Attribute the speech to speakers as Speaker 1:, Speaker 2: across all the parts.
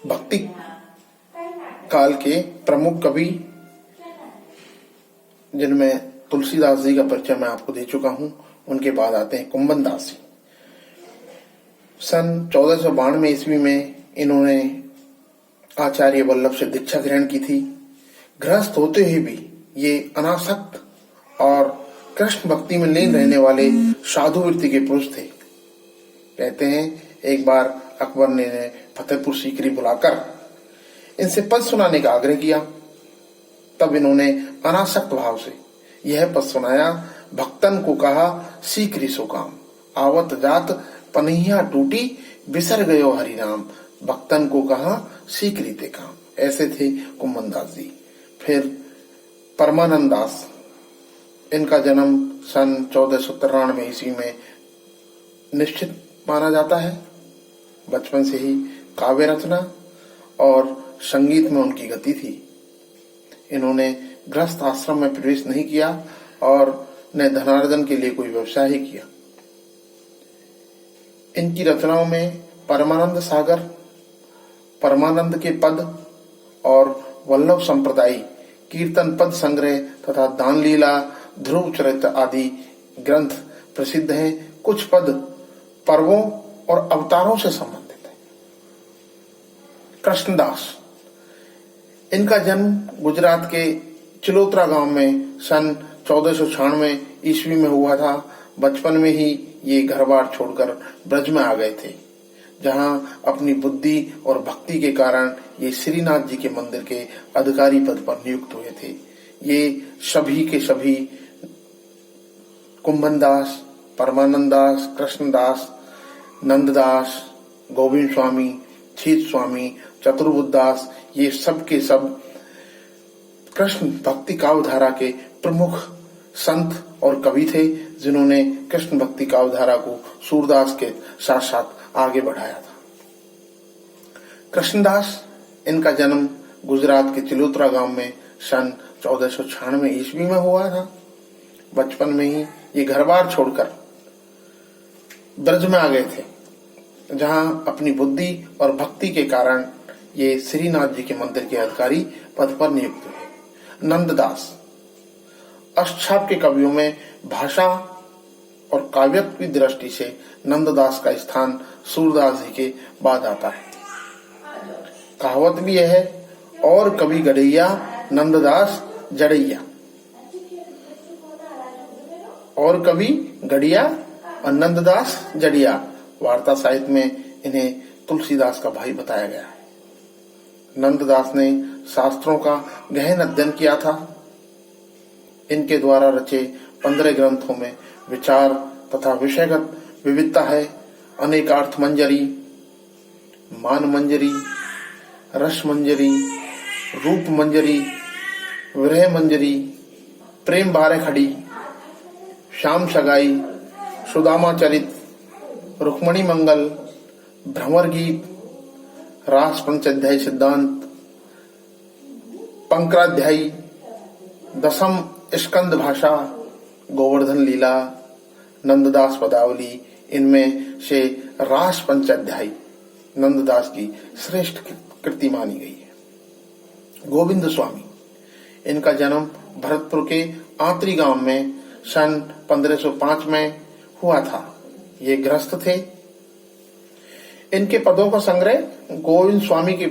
Speaker 1: भक्ति काल के प्रमुख कवि जिनमें तुलसीदास जी का परिचय मैं आपको दे चुका हूं, उनके बाद आते हैं कुंभन दास जी। सन 1492 ईस्वी में इन्होंने आचार्य वल्लभ से दीक्षा ग्रहण की थी। गृहस्थ होते हुए भी ये अनासक्त और कृष्ण भक्ति में लीन रहने वाले साधु वृत्ति के पुरुष थे। कहते हैं एक बार अकबर ने फतेहपुर सीकरी बुलाकर इनसे पद सुनाने का आग्रह किया। तब इन्होंने अनासक्त भाव से यह पद सुनाया। भक्तन को कहा सीकरी सो काम, आवत जात पनहिया टूटी, बिसर गयो हरि नाम। भक्तन को कहा सीकरी ते काम। ऐसे थे कुंभन दास जी। फिर परमानंद दास, इनका जन्म सन 1493 ईस्वी में निश्चित माना जाता है। बचपन से ही काव्य रचना और संगीत में उनकी गति थी। इन्होंने गृहस्थ आश्रम में प्रवेश नहीं किया और न धनार्जन के लिए कोई व्यवसाय ही किया। इनकी रचनाओं में परमानंद सागर, परमानंद के पद और वल्लभ संप्रदाय, कीर्तन पद संग्रह तथा दान लीला, ध्रुव चरित्र आदि ग्रंथ प्रसिद्ध हैं। कुछ पद पर्वों और अवतारों से संबंधित है। कृष्णदास, इनका जन्म गुजरात के चिलोत्रा गांव में सन 1496 ईस्वी में हुआ था। बचपन में ही ये घर बार छोड़कर ब्रज में आ गए थे, जहां अपनी बुद्धि और भक्ति के कारण ये श्रीनाथ जी के मंदिर के अधिकारी पद पर नियुक्त हुए थे। ये सभी के सभी कुंभन दास, परमानंद दास, कृष्णदास, नंददास, गोविंद स्वामी, छीत स्वामी, चतुर्बुद्ध दास, ये सब के सब कृष्ण भक्ति काव्यधारा के प्रमुख संत और कवि थे, जिन्होंने कृष्ण भक्ति काव्यधारा को सूरदास के साथ साथ आगे बढ़ाया था। कृष्णदास, इनका जन्म गुजरात के चिलोत्रा गांव में सन 1496 ईस्वी में हुआ था। बचपन में ही ये घर बार छोड़कर ब्रज में आ गए थे, जहां अपनी बुद्धि और भक्ति के कारण ये श्रीनाथ जी के मंदिर के अधिकारी पद पर नियुक्त हुए। नंददास, अष्टछाप के कवियों में भाषा और काव्य की दृष्टि से नंददास का स्थान सूरदास जी के बाद आता है। कहावत भी यह है, और कवि गड़ैया नंददास जड़ैया। और कवि गड़िया और नंददास जड़िया। वार्ता साहित्य में इन्हें तुलसीदास का भाई बताया गया है। नंददास ने शास्त्रों का गहन अध्ययन किया था। इनके द्वारा रचे 15 ग्रंथों में विचार तथा विषयगत विविधता है। अनेकार्थ मंजरी, मान मंजरी, रस मंजरी, रूप मंजरी, विरह मंजरी, प्रेम बारे खड़ी, श्याम सगाई, सुदामा चरित, रुक्मणी मंगल, भ्रमर गीत, रास पंचाध्यायी सिद्धांत, पंकराध्यायी, दसम स्कंद भाषा, गोवर्धन लीला, नंददास पदावली, इनमें से रास पंचाध्यायी नंददास की श्रेष्ठ कृति मानी गई है। गोविंद स्वामी, इनका जन्म भरतपुर के आंतरी गांव में सन 1505 में हुआ था। ये गृहस्थ थे। इनके पदों का संग्रह गोविंद स्वामी के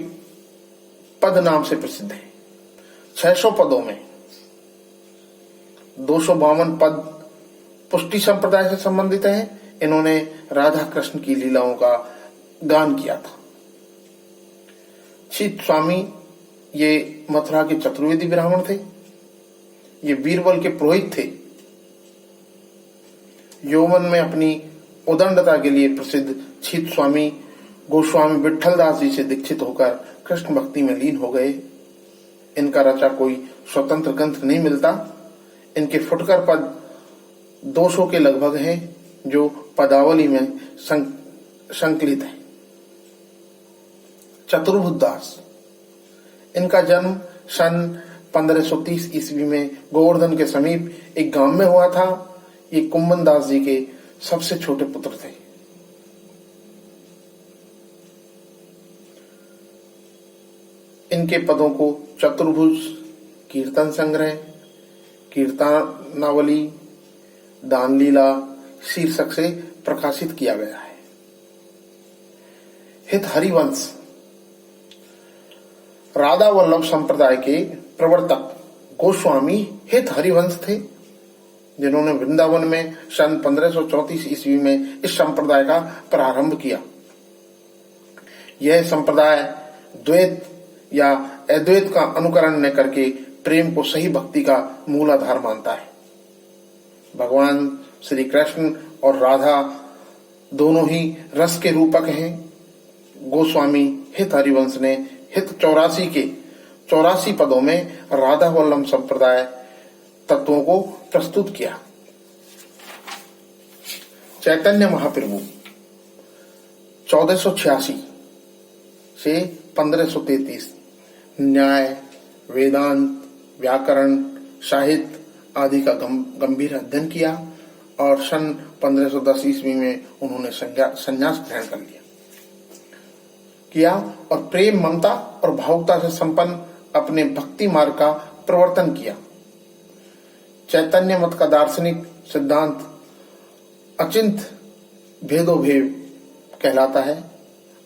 Speaker 1: पद नाम से प्रसिद्ध है। 600 पदों में 252 पद पुष्टि संप्रदाय से संबंधित है। इन्होंने राधा कृष्ण की लीलाओं का गान किया था। छीत स्वामी, ये मथुरा के चतुर्वेदी ब्राह्मण थे। ये बीरबल के पुरोहित थे। यौवन में अपनी उदंडता के लिए प्रसिद्ध छीत स्वामी गोस्वामी विठल दास जी से दीक्षित होकर कृष्ण भक्ति में लीन हो गए। इनका रचा कोई स्वतंत्र ग्रंथ नहीं मिलता। इनके फुटकर पद 200 के लगभग हैं, जो पदावली में संकलित है। चतुर्बुद्ध दास, इनका जन्म सन 1530 ईस्वी में गोवर्धन के समीप एक गांव में हुआ था। ये कुंभन दास जी के सबसे छोटे पुत्र थे। इनके पदों को चतुर्भुज, कीर्तन संग्रह, कीर्तनावली, दान लीला शीर्षक से प्रकाशित किया गया है। हित हरिवंश राधा वल्लभ संप्रदाय के प्रवर्तक गोस्वामी हित हरिवंश थे, जिन्होंने वृंदावन में सन 1534 ईस्वी में इस संप्रदाय का प्रारंभ किया। यह संप्रदाय द्वैत या अद्वैत का अनुकरण न करके प्रेम को सही भक्ति का मूलाधार मानता है। भगवान श्री कृष्ण और राधा दोनों ही रस के रूपक हैं। गोस्वामी हित हरिवंश ने हित 84 के 84 पदों में राधा वल्लभ संप्रदाय तत्वों को प्रस्तुत किया। चैतन्य महाप्रभु 1486 से 1533 न्याय, वेदांत, व्याकरण, साहित्य आदि का गंभीर अध्ययन किया और सन 1510 ईस्वी में उन्होंने संन्यास ग्रहण कर किया और प्रेम, ममता और भावुकता से संपन्न अपने भक्ति मार्ग का प्रवर्तन किया। चैतन्य मत का दार्शनिक सिद्धांत अचिंत भेदोभेव कहलाता है।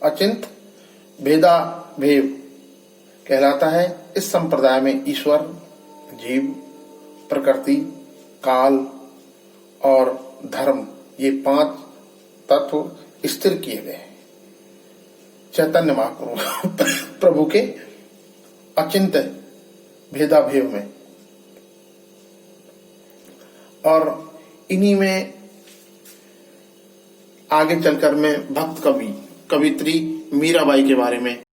Speaker 1: अचिंत भेदा भेव कहलाता है। इस संप्रदाय में ईश्वर, जीव, प्रकृति, काल और धर्म ये 5 तत्व स्थिर किए गए हैं। चैतन्य महाप्रभु के अचिंत भेदाभेव में और इन्हीं में आगे चलकर मैं भक्त कवित्री मीराबाई के बारे में